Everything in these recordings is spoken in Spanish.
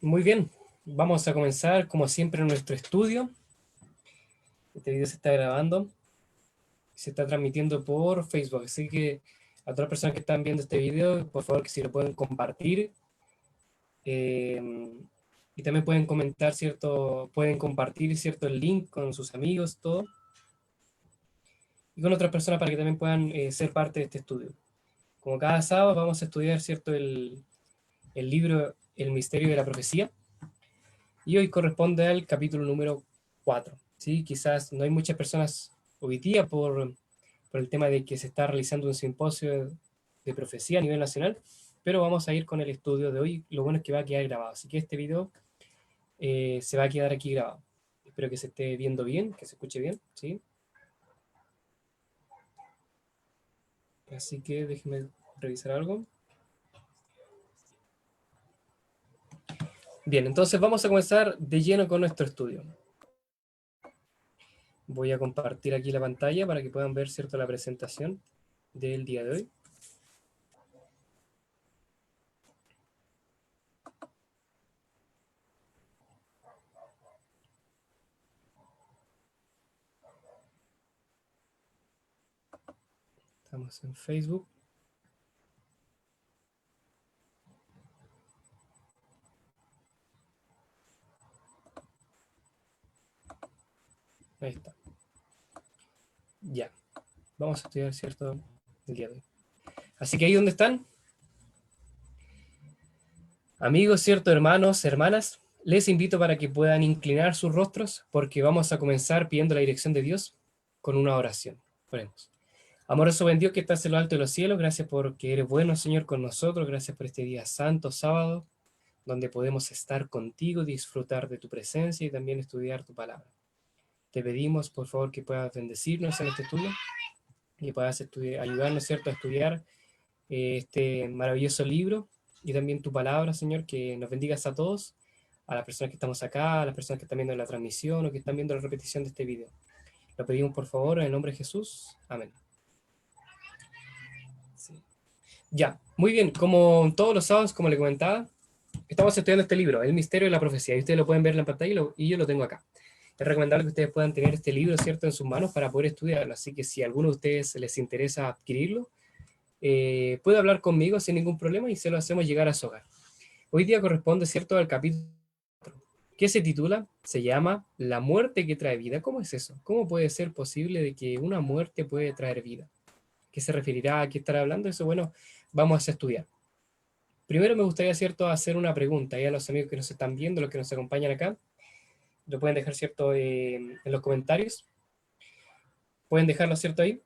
Muy bien, vamos a comenzar como siempre nuestro estudio. Este video se está grabando, se está transmitiendo por Facebook, así que a todas las personas que están viendo este video, por favor que si lo pueden compartir, eh, y también pueden comentar, ¿cierto? Pueden compartir, ¿cierto? El link con sus amigos, todo, y con otras personas para que también puedan ser parte de este estudio. Como cada sábado vamos a estudiar, ¿cierto? El libro El misterio de la profecía, y hoy corresponde al capítulo número 4. ¿Sí? Quizás no hay muchas personas hoy día por el tema de que se está realizando un simposio de profecía a nivel nacional, pero vamos a ir con el estudio de hoy. Lo bueno es que va a quedar grabado, así que este video se va a quedar aquí grabado. Espero que se esté viendo bien, que se escuche bien, ¿sí? Así que déjenme revisar algo. Bien, entonces vamos a comenzar de lleno con nuestro estudio. Voy a compartir aquí la pantalla para que puedan ver, ¿cierto?, la presentación del día de hoy. Estamos en Facebook. Ahí está. Ya. Vamos a estudiar, ¿cierto?, el día de hoy. Así que ahí donde están, amigos, ¿cierto?, hermanos, hermanas, les invito para que puedan inclinar sus rostros porque vamos a comenzar pidiendo la dirección de Dios con una oración. Oremos. Amoroso buen Dios que estás en lo alto de los cielos, gracias porque eres bueno, Señor, con nosotros, gracias por este día santo, sábado, donde podemos estar contigo, disfrutar de tu presencia y también estudiar tu palabra. Te pedimos, por favor, que puedas bendecirnos en este estudio y puedas ayudarnos, ¿cierto?, a estudiar este maravilloso libro y también tu palabra, Señor, que nos bendigas a todos, a las personas que estamos acá, a las personas que están viendo la transmisión o que están viendo la repetición de este video. Lo pedimos por favor en el nombre de Jesús. Amén. Sí. Ya, muy bien, como todos los sábados, como le comentaba, estamos estudiando este libro, El misterio de la profecía, y ustedes lo pueden ver en la pantalla y yo lo tengo acá. Es recomendable que ustedes puedan tener este libro, ¿cierto?, en sus manos para poder estudiarlo, así que si a alguno de ustedes les interesa adquirirlo, puede hablar conmigo sin ningún problema y se lo hacemos llegar a su hogar. Hoy día corresponde, ¿cierto?, al capítulo que se titula, se llama La muerte que trae vida. ¿Cómo es eso? ¿Cómo puede ser posible de que una muerte puede traer vida? ¿Qué se referirá? ¿A qué estará hablando? Eso, bueno, vamos a estudiar. Primero me gustaría, ¿cierto?, hacer una pregunta a los amigos que nos están viendo, los que nos acompañan acá. Lo pueden dejar, ¿cierto?, en los comentarios. Pueden dejarlo, ¿cierto?, ahí,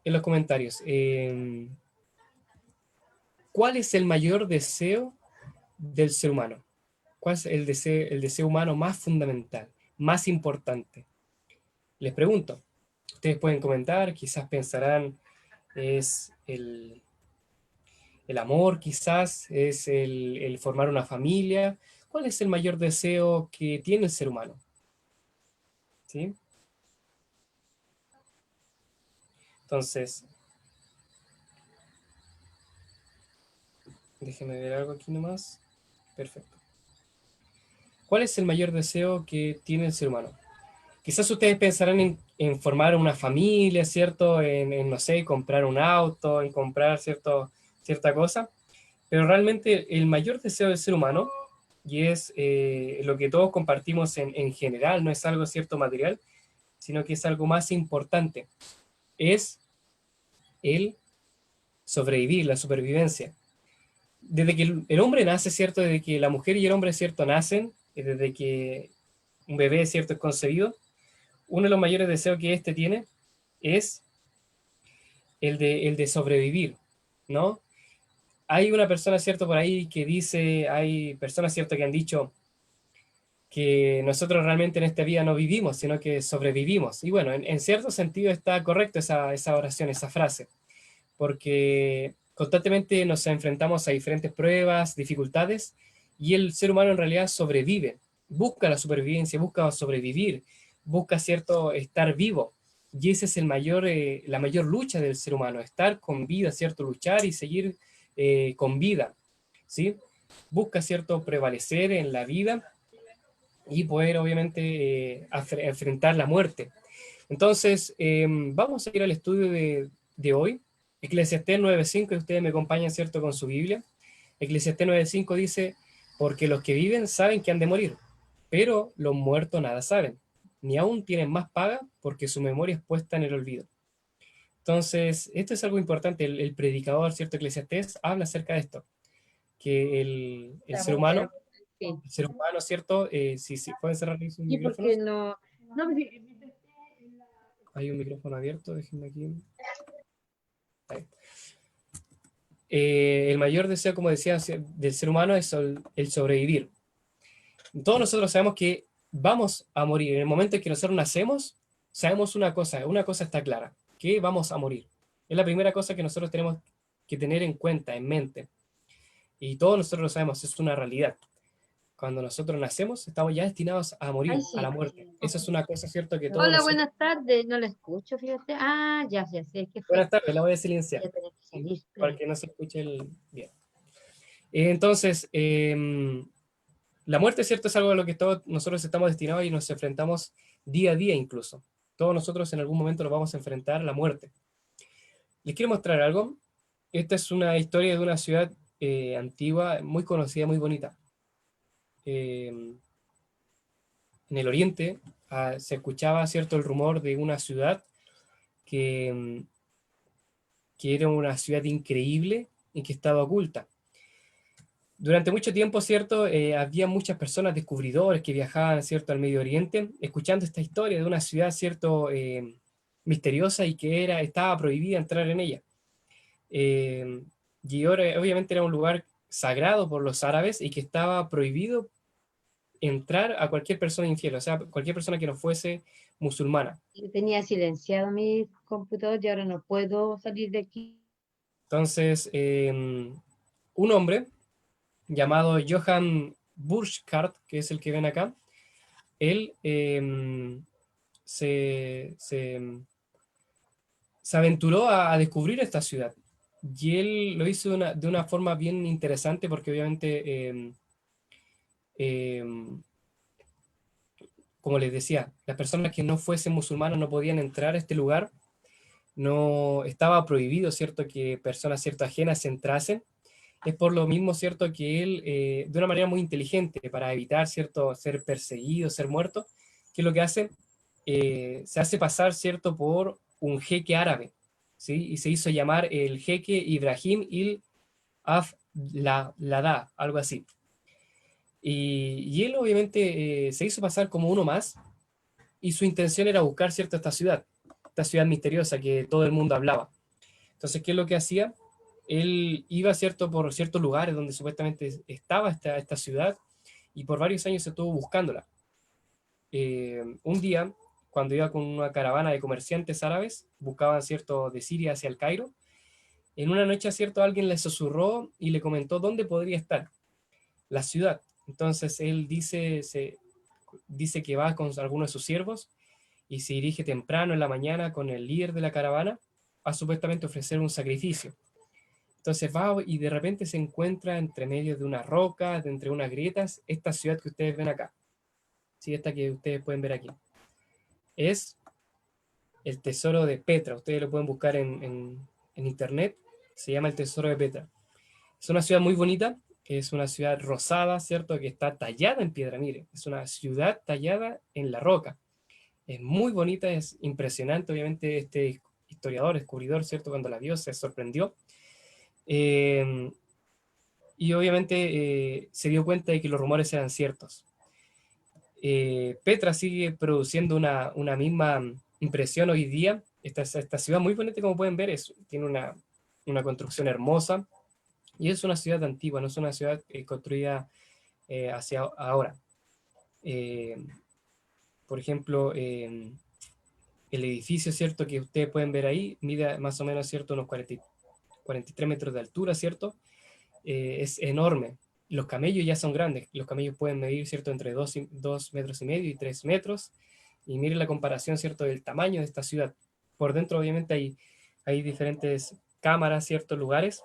en los comentarios. ¿Cuál es el mayor deseo del ser humano? ¿Cuál es el deseo humano más fundamental, más importante? Les pregunto. Ustedes pueden comentar, quizás pensarán es el amor, quizás es el formar una familia. ¿Cuál es el mayor deseo que tiene el ser humano? ¿Sí? Entonces, déjenme ver algo aquí nomás. Perfecto. ¿Cuál es el mayor deseo que tiene el ser humano? Quizás ustedes pensarán en formar una familia, ¿cierto? No sé, comprar un auto, en comprar cierta cosa. Pero realmente el mayor deseo del ser humano, y es lo que todos compartimos en general, no es algo cierto material, sino que es algo más importante, es el sobrevivir, la supervivencia. Desde que el hombre nace, ¿cierto? Desde que la mujer y el hombre, ¿cierto?, nacen, desde que un bebé, ¿cierto?, es concebido, uno de los mayores deseos que éste tiene es el de sobrevivir, ¿no? Hay una persona, ¿cierto?, por ahí que dice, hay personas, ¿cierto?, que han dicho que nosotros realmente en esta vida no vivimos, sino que sobrevivimos. Y bueno, en cierto sentido está correcto esa oración, esa frase, porque constantemente nos enfrentamos a diferentes pruebas, dificultades, y el ser humano en realidad sobrevive, busca la supervivencia, busca sobrevivir, busca, ¿cierto?, estar vivo. Y esa es la mayor lucha del ser humano, estar con vida, ¿cierto?, luchar y seguir con vida, ¿sí? busca, ¿cierto?, prevalecer en la vida y poder, obviamente, enfrentar la muerte. Entonces, vamos a ir al estudio de hoy, Eclesiastés 9:5, y ustedes me acompañan, ¿cierto?, con su Biblia. Eclesiastés 9:5 dice, porque los que viven saben que han de morir, pero los muertos nada saben, ni aún tienen más paga porque su memoria es puesta en el olvido. Entonces, esto es algo importante. El predicador, ¿cierto? Eclesiastés habla acerca de esto, que Está muy bien. Sí. el ser humano, ¿cierto? Si pueden cerrar ahí sus Y porque micrófonos. no, no, pues, Hay un micrófono abierto, déjenme aquí. Ahí. El mayor deseo, como decía, del ser humano es el sobrevivir. Todos nosotros sabemos que vamos a morir. En el momento en que nosotros nacemos, sabemos una cosa está clara, que vamos a morir. Es la primera cosa que nosotros tenemos que tener en cuenta, en mente. Y todos nosotros lo sabemos, es una realidad. Cuando nosotros nacemos, estamos ya destinados a ay, morir, a sí. la muerte. Eso es una cosa, ¿cierto?, que todos Hola, nosotros... buenas tardes. No la escucho, fíjate. Ah, ya sé qué fue. Buenas tardes, la voy a Voy silenciar, a tener que salir. para Espérame. que no se escuche el bien. Entonces, la muerte, ¿cierto?, es algo a lo que todos nosotros estamos destinados y nos enfrentamos día a día incluso. Todos nosotros en algún momento nos vamos a enfrentar a la muerte. Les quiero mostrar algo. Esta es una historia de una ciudad antigua, muy conocida, muy bonita. En el oriente se escuchaba, ¿cierto?, el rumor de una ciudad que, que era una ciudad increíble y que estaba oculta. Durante mucho tiempo, ¿cierto? Había muchas personas, descubridores, que viajaban, ¿cierto?, al Medio Oriente, escuchando esta historia de una ciudad, ¿cierto?, misteriosa y que estaba prohibida entrar en ella. Eh, y obviamente era un lugar sagrado por los árabes y que estaba prohibido entrar a cualquier persona infiel, o sea, cualquier persona que no fuese musulmana. Yo tenía silenciado mi computador y ahora no puedo salir de aquí. Entonces, un hombre llamado Johann Burckhardt, que es el que ven acá, él se, se, se aventuró a descubrir esta ciudad. Y él lo hizo de una forma bien interesante porque obviamente, eh, como les decía, las personas que no fuesen musulmanas no podían entrar a este lugar, no estaba prohibido, ¿cierto?, que personas, ¿cierto?, ajenas entrasen. Es por lo mismo, ¿cierto?, que él, de una manera muy inteligente, para evitar, ¿cierto?, ser perseguido, ser muerto, ¿qué es lo que hace? Se hace pasar, ¿cierto?, por un jeque árabe, ¿sí? Y se hizo llamar el jeque Ibrahim Lada, algo así. Y él obviamente se hizo pasar como uno más, y su intención era buscar, ¿cierto?, esta ciudad misteriosa que todo el mundo hablaba. Entonces, ¿qué es lo que hacía? Él iba, ¿cierto?, por ciertos lugares donde supuestamente estaba esta ciudad, y por varios años se estuvo buscándola. Un día, cuando iba con una caravana de comerciantes árabes, buscaban, ¿cierto?, de Siria hacia el Cairo, en una noche, ¿cierto?, alguien le susurró y le comentó dónde podría estar la ciudad. Entonces él dice que va con algunos de sus siervos y se dirige temprano en la mañana con el líder de la caravana a supuestamente ofrecer un sacrificio. Entonces va y de repente se encuentra entre medio de una roca, de entre unas grietas, esta ciudad que ustedes ven acá. Sí, esta que ustedes pueden ver aquí. Es el tesoro de Petra. Ustedes lo pueden buscar en internet. Se llama el tesoro de Petra. Es una ciudad muy bonita. Es una ciudad rosada, ¿cierto? Que está tallada en piedra. Mire, es una ciudad tallada en la roca. Es muy bonita, es impresionante. Obviamente este historiador, descubridor, ¿cierto? Cuando la vio se sorprendió. Eh, y obviamente se dio cuenta de que los rumores eran ciertos. Petra sigue produciendo una misma impresión hoy día. Esta ciudad muy bonita, como pueden ver, tiene una construcción hermosa y es una ciudad antigua, no es una ciudad construida hacia ahora. Eh, por ejemplo, el edificio, ¿cierto?, que ustedes pueden ver ahí, mide más o menos, ¿cierto?, unos 43 metros de altura, ¿cierto? Es enorme. Los camellos ya son grandes. Los camellos pueden medir, ¿cierto?, entre 2 metros y medio y 3 metros. Y miren la comparación, ¿cierto?, del tamaño de esta ciudad. Por dentro, obviamente, hay diferentes cámaras, ciertos lugares.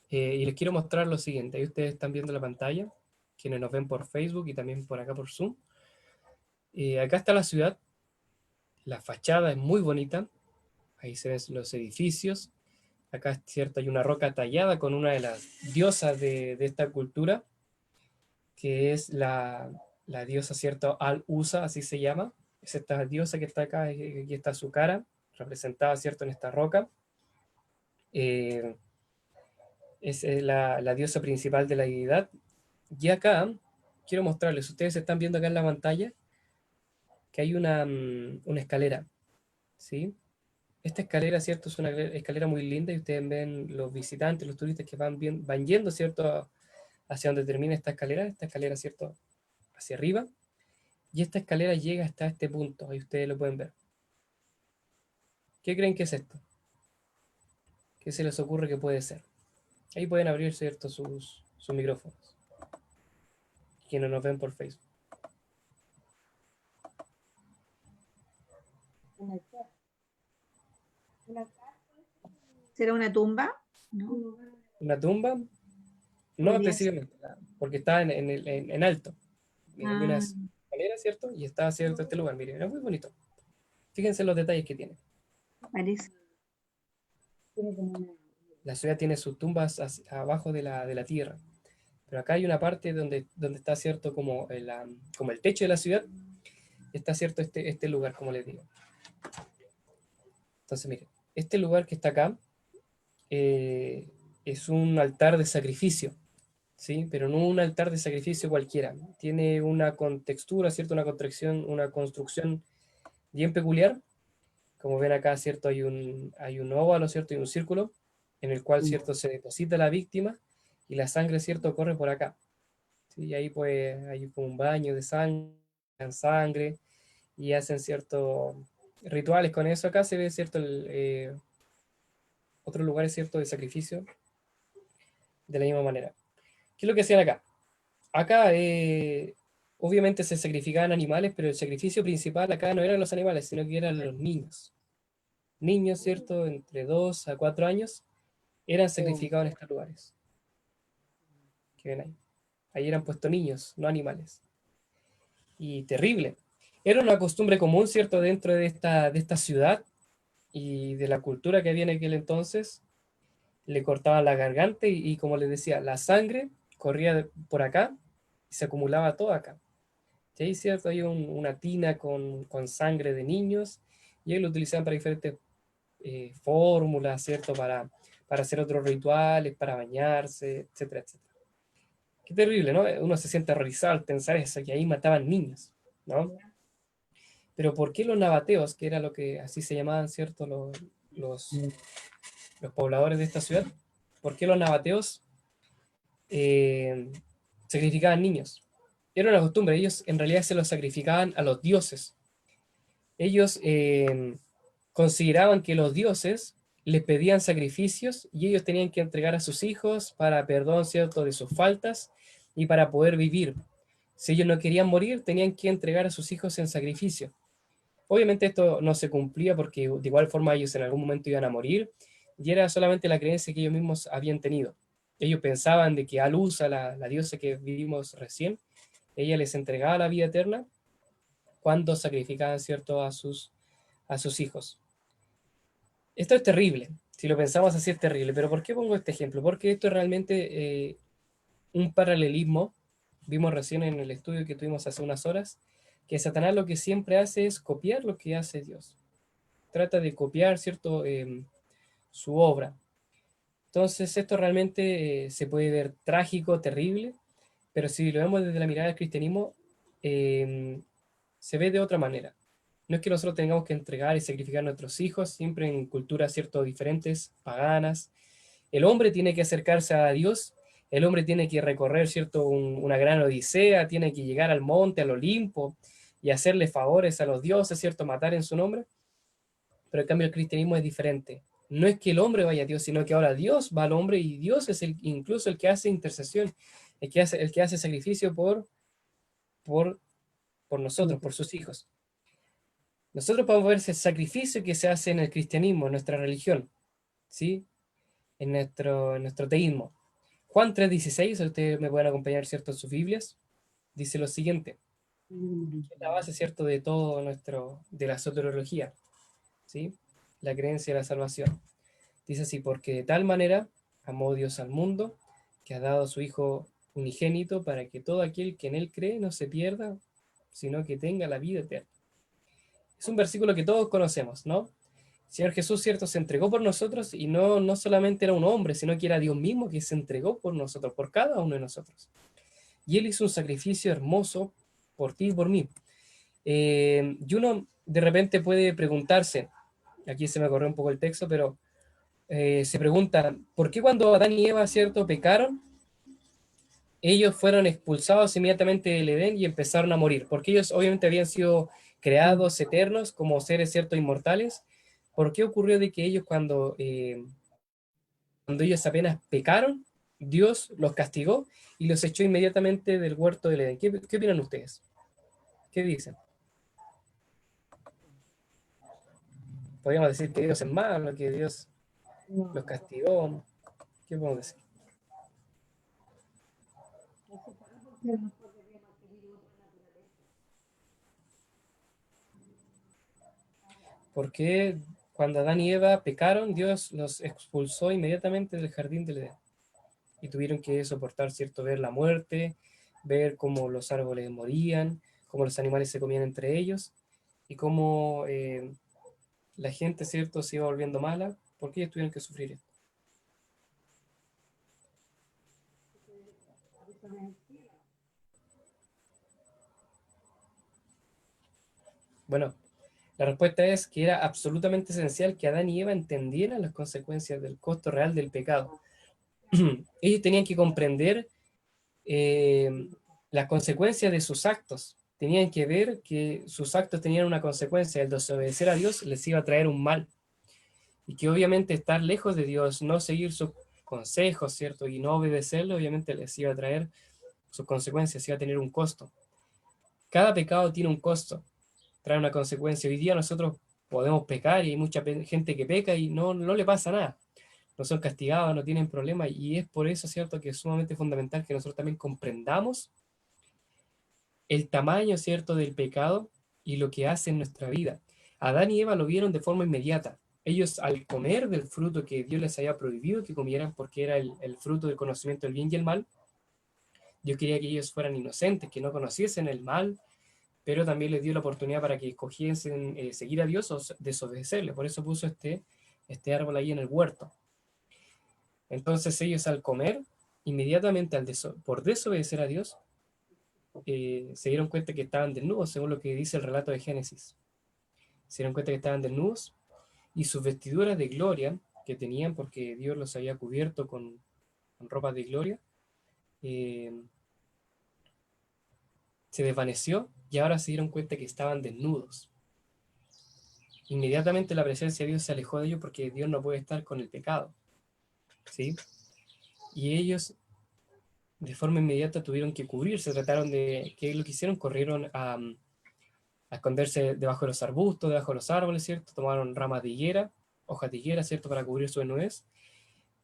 Y les quiero mostrar lo siguiente. Ahí ustedes están viendo la pantalla, quienes nos ven por Facebook y también por acá por Zoom. Acá está la ciudad, la fachada es muy bonita, ahí se ven los edificios. Acá es cierto, hay una roca tallada con una de las diosas de esta cultura, que es la diosa, cierto, Al-Usa, así se llama. Es esta diosa que está acá, y aquí está su cara, representada, cierto, en esta roca. Eh, es la diosa principal de la deidad. Y acá, quiero mostrarles, ustedes están viendo acá en la pantalla, que hay una escalera, ¿sí? Esta escalera, ¿cierto? Es una escalera muy linda y ustedes ven los visitantes, los turistas que van yendo, ¿cierto? Hacia donde termina esta escalera, ¿cierto? Hacia arriba. Y esta escalera llega hasta este punto, ahí ustedes lo pueden ver. ¿Qué creen que es esto? ¿Qué se les ocurre que puede ser? Ahí pueden abrir, ¿cierto? Sus micrófonos, quienes nos ven por Facebook. ¿Será una tumba? ¿No? ¿Una tumba? No Podría ser. específicamente, porque está en alto. Miren, hay una Ah, escalera, ¿cierto? Y está, ¿cierto? Este lugar, miren, es muy bonito. Fíjense los detalles que tiene. parece. La ciudad tiene sus tumbas abajo de la tierra. Pero acá hay una parte donde está, ¿cierto? Como el techo de la ciudad. Está, ¿cierto? Este lugar, como les digo. Entonces, miren, este lugar que está acá eh, es un altar de sacrificio, ¿sí? Pero no un altar de sacrificio cualquiera. Tiene una contextura, ¿cierto? Una construcción bien peculiar. Como ven acá, ¿cierto? Hay un óvalo, ¿cierto? Y un círculo en el cual, ¿cierto? Se deposita la víctima y la sangre, ¿cierto? Corre por acá. ¿Sí? Y ahí pues hay como un baño de sangre y hacen ciertos rituales con eso. Acá se ve, ¿cierto? Otros lugares, ¿cierto? De sacrificio de la misma manera. ¿Qué es lo que hacían acá? Acá, obviamente se sacrificaban animales, pero el sacrificio principal acá no eran los animales, sino que eran los niños. Niños, ¿cierto? Entre 2 a 4 años eran sacrificados en estos lugares. Que ven ahí. Ahí eran puestos niños, no animales. Y terrible. Era una costumbre común, ¿cierto? Dentro de esta ciudad y de la cultura que había en aquel entonces. Le cortaban la garganta y como les decía, la sangre corría por acá y se acumulaba todo acá. Y ahí, ¿cierto? Hay una tina con sangre de niños y ellos lo utilizaban para diferentes fórmulas, ¿cierto? Para hacer otros rituales, para bañarse, etcétera, etcétera. Qué terrible, ¿no? Uno se siente horrorizado al pensar eso, que ahí mataban niños, ¿no? Pero ¿por qué los nabateos, que era lo que así se llamaban, ¿cierto? Los pobladores de esta ciudad, ¿por qué los nabateos eh, sacrificaban niños? Era una costumbre, ellos en realidad se los sacrificaban a los dioses. Ellos consideraban que los dioses les pedían sacrificios y ellos tenían que entregar a sus hijos para perdón, ¿cierto?, de sus faltas y para poder vivir. Si ellos no querían morir, tenían que entregar a sus hijos en sacrificio. Obviamente esto no se cumplía porque de igual forma ellos en algún momento iban a morir y era solamente la creencia que ellos mismos habían tenido. Ellos pensaban de que Alusa, la diosa que vivimos recién, ella les entregaba la vida eterna cuando sacrificaban, ¿cierto?, a sus hijos. Esto es terrible, si lo pensamos así es terrible, pero ¿por qué pongo este ejemplo? Porque esto es realmente un paralelismo. Vimos recién en el estudio que tuvimos hace unas horas que Satanás lo que siempre hace es copiar lo que hace Dios. Trata de copiar, ¿cierto?, su obra. Entonces esto realmente se puede ver trágico, terrible, pero si lo vemos desde la mirada del cristianismo, eh, se ve de otra manera. No es que nosotros tengamos que entregar y sacrificar a nuestros hijos, siempre en culturas, ¿cierto?, diferentes, paganas. El hombre tiene que acercarse a Dios, el hombre tiene que recorrer, ¿cierto?, una gran odisea, tiene que llegar al monte, al Olimpo, y hacerle favores a los dioses, ¿cierto?, matar en su nombre. Pero en cambio el cristianismo es diferente. No es que el hombre vaya a Dios, sino que ahora Dios va al hombre y Dios es incluso el que hace intercesión, el que hace sacrificio por, por nosotros, por sus hijos. Nosotros podemos ver ese sacrificio que se hace en el cristianismo, en nuestra religión, ¿sí? en nuestro teísmo. Juan 3:16, ustedes me pueden acompañar, ¿cierto?, en sus Biblias, dice lo siguiente, que es la base, ¿cierto?, de todo de la soteriología, ¿sí? La creencia de la salvación. Dice así, porque de tal manera amó Dios al mundo, que ha dado a su Hijo unigénito para que todo aquel que en él cree no se pierda, sino que tenga la vida eterna. Es un versículo que todos conocemos, ¿no? El Señor Jesús, cierto, se entregó por nosotros y no solamente era un hombre, sino que era Dios mismo que se entregó por nosotros, por cada uno de nosotros. Y Él hizo un sacrificio hermoso por ti y por mí. Y uno de repente puede preguntarse, aquí se me corrió un poco el texto, pero se pregunta, ¿por qué cuando Adán y Eva, cierto, pecaron, ellos fueron expulsados inmediatamente del Edén y empezaron a morir? Porque ellos obviamente habían sido creados eternos como seres, cierto, inmortales. ¿Por qué ocurrió de que ellos cuando ellos apenas pecaron, Dios los castigó y los echó inmediatamente del huerto del Edén? ¿Qué opinan ustedes? ¿Qué dicen? Podríamos decir que Dios es malo, que Dios los No, castigó. ¿Qué podemos decir? eso fue porque no podríamos adquirir otra naturaleza. ¿Por qué cuando Adán y Eva pecaron, Dios los expulsó inmediatamente del jardín del Edén? Y tuvieron que soportar, ¿cierto? Ver la muerte, ver cómo los árboles morían, cómo los animales se comían entre ellos, y cómo la gente, ¿cierto?, se iba volviendo mala. ¿Por qué ellos tuvieron que sufrir esto? Bueno, la respuesta es que era absolutamente esencial que Adán y Eva entendieran las consecuencias del costo real del pecado. Ellos tenían que comprender eh, las consecuencias de sus actos. Tenían que ver que sus actos tenían una consecuencia. El desobedecer a Dios les iba a traer un mal. Y que obviamente estar lejos de Dios, no seguir sus consejos, ¿cierto? Y no obedecerle, obviamente les iba a traer sus consecuencias, iba a tener un costo. Cada pecado tiene un costo, trae una consecuencia. Hoy día nosotros podemos pecar y hay mucha gente que peca y no le pasa nada. No son castigados, no tienen problemas. Y es por eso, ¿cierto?, que es sumamente fundamental que nosotros también comprendamos el tamaño, ¿cierto?, del pecado y lo que hace en nuestra vida. Adán y Eva lo vieron de forma inmediata. Ellos, al comer del fruto que Dios les había prohibido que comieran, porque era el fruto del conocimiento del bien y el mal, Dios quería que ellos fueran inocentes, que no conociesen el mal, pero también les dio la oportunidad para que escogiesen seguir a Dios o desobedecerle. Por eso puso este árbol ahí en el huerto. Entonces ellos, al comer, inmediatamente por desobedecer a Dios, se dieron cuenta que estaban desnudos, según lo que dice el relato de Génesis. Se dieron cuenta que estaban desnudos y sus vestiduras de gloria que tenían, porque Dios los había cubierto con ropas de gloria, eh, se desvaneció y ahora se dieron cuenta que estaban desnudos. Inmediatamente la presencia de Dios se alejó de ellos porque Dios no puede estar con el pecado, ¿sí? Y ellos de forma inmediata tuvieron que cubrirse, trataron de, ¿qué es lo que hicieron? Corrieron a esconderse debajo de los arbustos, debajo de los árboles, ¿cierto? Tomaron ramas de higuera, hojas de higuera, ¿cierto?, para cubrir su desnudez,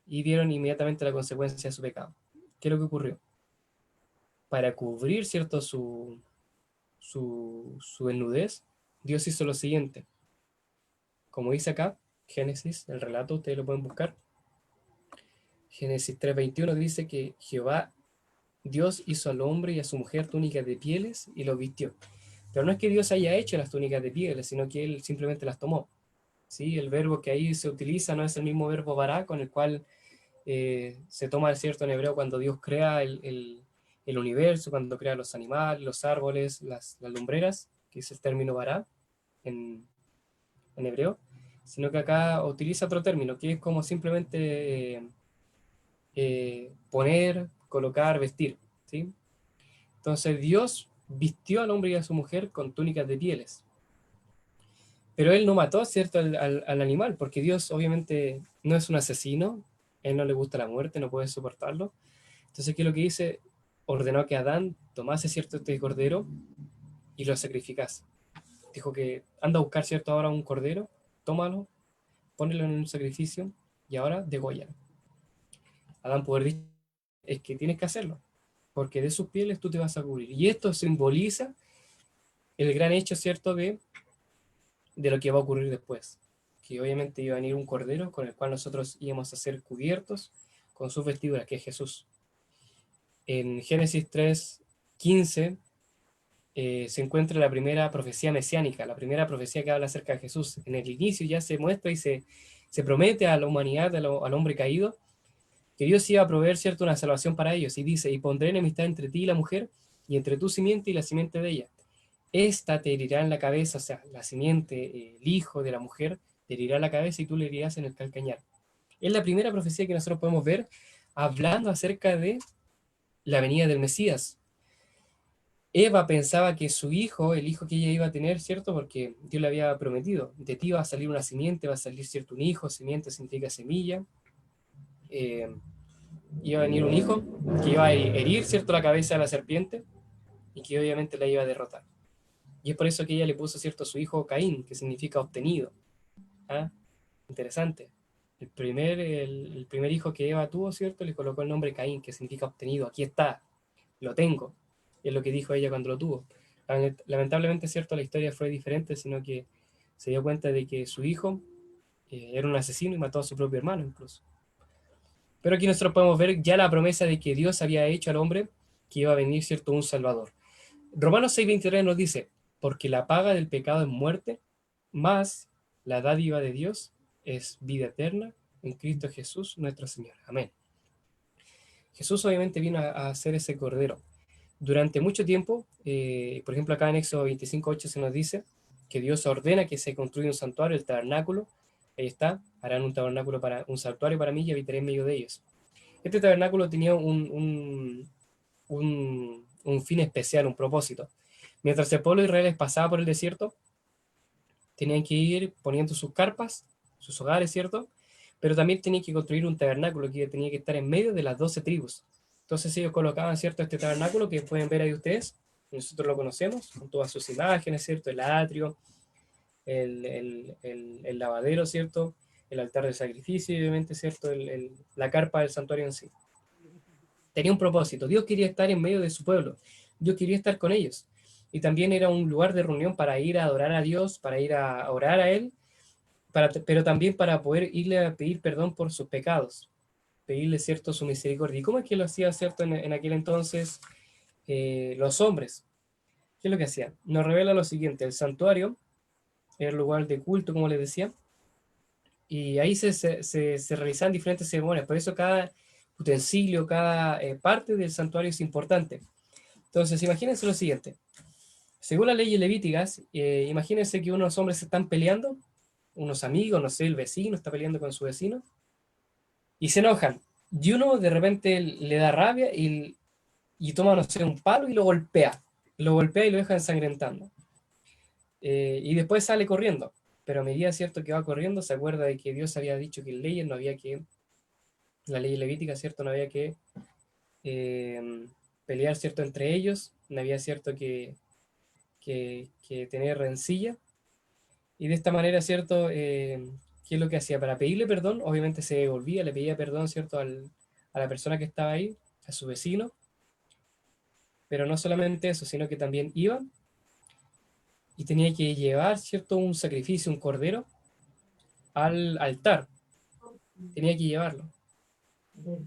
y vieron inmediatamente la consecuencia de su pecado. ¿Qué es lo que ocurrió? Para cubrir, ¿cierto?, su desnudez, Dios hizo lo siguiente. Como dice acá, Génesis, el relato, ustedes lo pueden buscar. Génesis 3:21 dice que Jehová, Dios, hizo al hombre y a su mujer túnicas de pieles y los vistió. Pero no es que Dios haya hecho las túnicas de pieles, sino que Él simplemente las tomó. ¿Sí? El verbo que ahí se utiliza no es el mismo verbo bará, con el cual se toma, ¿cierto?, en hebreo cuando Dios crea el universo, cuando crea los animales, los árboles, las lumbreras, que es el término bará en, en hebreo, sino que acá utiliza otro término, que es como simplemente poner, colocar, vestir, ¿sí? Entonces Dios vistió al hombre y a su mujer con túnicas de pieles, pero él no mató, ¿cierto?, al animal, porque Dios obviamente no es un asesino, él no le gusta la muerte, no puede soportarlo. Entonces, ¿qué es lo que dice? Ordenó que Adán tomase, ¿cierto?, este cordero y lo sacrificase. Dijo que anda a buscar, ¿cierto?, ahora un cordero, tómalo, ponelo en un sacrificio y ahora dególlalo. Adán pudo haber dicho, es que tienes que hacerlo, porque de sus pieles tú te vas a cubrir. Y esto simboliza el gran hecho, ¿cierto?, de lo que va a ocurrir después. Que obviamente iba a venir un cordero con el cual nosotros íbamos a ser cubiertos con sus vestiduras, que es Jesús. En Génesis 3:15 se encuentra la primera profecía mesiánica, la primera profecía que habla acerca de Jesús. En el inicio ya se muestra y se promete a la humanidad, al hombre caído, que Dios iba a proveer, ¿cierto?, una salvación para ellos. Y dice, y pondré enemistad entre ti y la mujer, y entre tu simiente y la simiente de ella. Esta te herirá en la cabeza, o sea, la simiente, el hijo de la mujer, te herirá en la cabeza y tú le herirás en el calcañar. Es la primera profecía que nosotros podemos ver hablando acerca de la venida del Mesías. Eva pensaba que su hijo, el hijo que ella iba a tener, ¿cierto? Porque Dios le había prometido, de ti va a salir una simiente, va a salir, ¿cierto?, un hijo, simiente significa semilla. Iba a venir un hijo que iba a herir, ¿cierto?, la cabeza de la serpiente y que obviamente la iba a derrotar. Y es por eso que ella le puso, ¿cierto?, a su hijo Caín, que significa obtenido. ¿Ah? Interesante. El primer hijo que Eva tuvo, ¿cierto?, le colocó el nombre Caín, que significa obtenido. Aquí está, lo tengo. Es lo que dijo ella cuando lo tuvo. Lamentablemente, ¿cierto?, la historia fue diferente, sino que se dio cuenta de que su hijo era un asesino y mató a su propio hermano incluso. Pero aquí nosotros podemos ver ya la promesa de que Dios había hecho al hombre que iba a venir, ¿cierto?, un Salvador. Romanos 6:23 nos dice, porque la paga del pecado es muerte, más la dádiva de Dios es vida eterna en Cristo Jesús nuestro Señor. Amén. Jesús obviamente vino a ser ese cordero. Durante mucho tiempo, por ejemplo acá en Éxodo 25:8 se nos dice que Dios ordena que se construya un santuario, el tabernáculo. Ahí está, harán un tabernáculo un santuario para mí y habitaré en medio de ellos. Este tabernáculo tenía un fin especial, un propósito. Mientras el pueblo de Israel pasaba por el desierto, tenían que ir poniendo sus carpas, sus hogares, ¿cierto? Pero también tenían que construir un tabernáculo que tenía que estar en medio de las 12 tribus. Entonces ellos colocaban, ¿cierto?, este tabernáculo que pueden ver ahí ustedes, nosotros lo conocemos, con todas sus imágenes, ¿cierto? El atrio, el lavadero, ¿cierto? El altar de sacrificio, obviamente, ¿cierto? La carpa del santuario en sí. Tenía un propósito. Dios quería estar en medio de su pueblo. Dios quería estar con ellos. Y también era un lugar de reunión para ir a adorar a Dios, para ir a orar a Él, pero también para poder irle a pedir perdón por sus pecados, pedirle, ¿cierto?, su misericordia. ¿Y cómo es que lo hacía, ¿cierto?, en aquel entonces los hombres? ¿Qué es lo que hacían? Nos revela lo siguiente: el santuario era el lugar de culto, como les decía, y ahí se realizaban diferentes ceremonias. Por eso cada utensilio, cada parte del santuario es importante. Entonces, imagínense lo siguiente. Según las leyes levíticas, imagínense que unos hombres se están peleando, unos amigos, no sé, el vecino está peleando con su vecino, y se enojan. Y uno de repente le da rabia y toma, no sé, un palo y lo golpea. Lo golpea y lo deja ensangrentando. Y después sale corriendo. Pero a medida, cierto, que va corriendo, se acuerda de que Dios había dicho que en leyes no había que, la ley levítica, cierto, no había que pelear, cierto, entre ellos, no había, cierto, que tener rencilla. Y de esta manera, ¿cierto? ¿Qué es lo que hacía? Para pedirle perdón, obviamente se devolvía, le pedía perdón, ¿cierto?, a la persona que estaba ahí, a su vecino, pero no solamente eso, sino que también iba y tenía que llevar, ¿cierto?, un sacrificio, un cordero, al altar, tenía que llevarlo.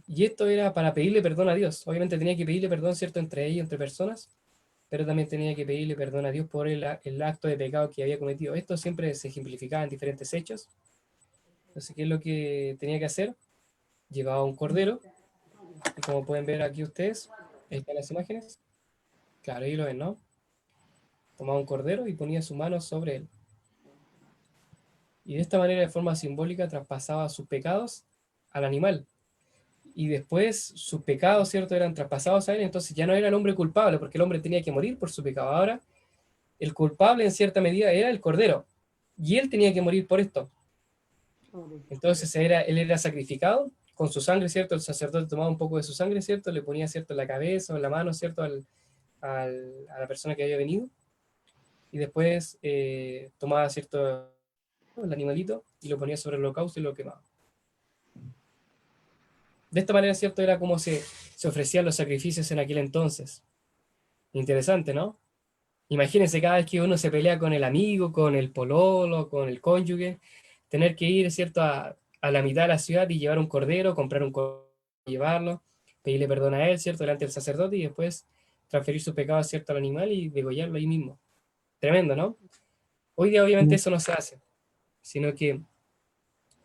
Y esto era para pedirle perdón a Dios. Obviamente tenía que pedirle perdón, ¿cierto?, entre ellos, entre personas, pero también tenía que pedirle perdón a Dios por el acto de pecado que había cometido. Esto siempre se ejemplificaba en diferentes hechos. Entonces, ¿qué es lo que tenía que hacer? Llevaba un cordero, y como pueden ver aquí ustedes, ahí están las imágenes. Claro, ahí lo ven, ¿no? Tomaba un cordero y ponía su mano sobre él. Y de esta manera, de forma simbólica, traspasaba sus pecados al animal. Y después sus pecados, ¿cierto?, eran traspasados a él, entonces ya no era el hombre culpable, porque el hombre tenía que morir por su pecado. Ahora, el culpable en cierta medida era el cordero, y él tenía que morir por esto. Entonces él era sacrificado con su sangre, ¿cierto? El sacerdote tomaba un poco de su sangre, ¿cierto? Le ponía, ¿cierto?, en la cabeza o en la mano, ¿cierto?, a la persona que había venido, y después tomaba, ¿cierto?, el animalito y lo ponía sobre el holocausto y lo quemaba. De esta manera, ¿cierto? Era como se ofrecían los sacrificios en aquel entonces. Interesante, ¿no? Imagínense cada vez que uno se pelea con el amigo, con el pololo, con el cónyuge, tener que ir, ¿cierto?, a la mitad de la ciudad y llevar un cordero, comprar un cordero, llevarlo, pedirle perdón a él, ¿cierto?, delante del sacerdote y después transferir sus pecados, ¿cierto?, al animal y degollarlo ahí mismo. Tremendo, ¿no? Hoy día obviamente eso no se hace, sino que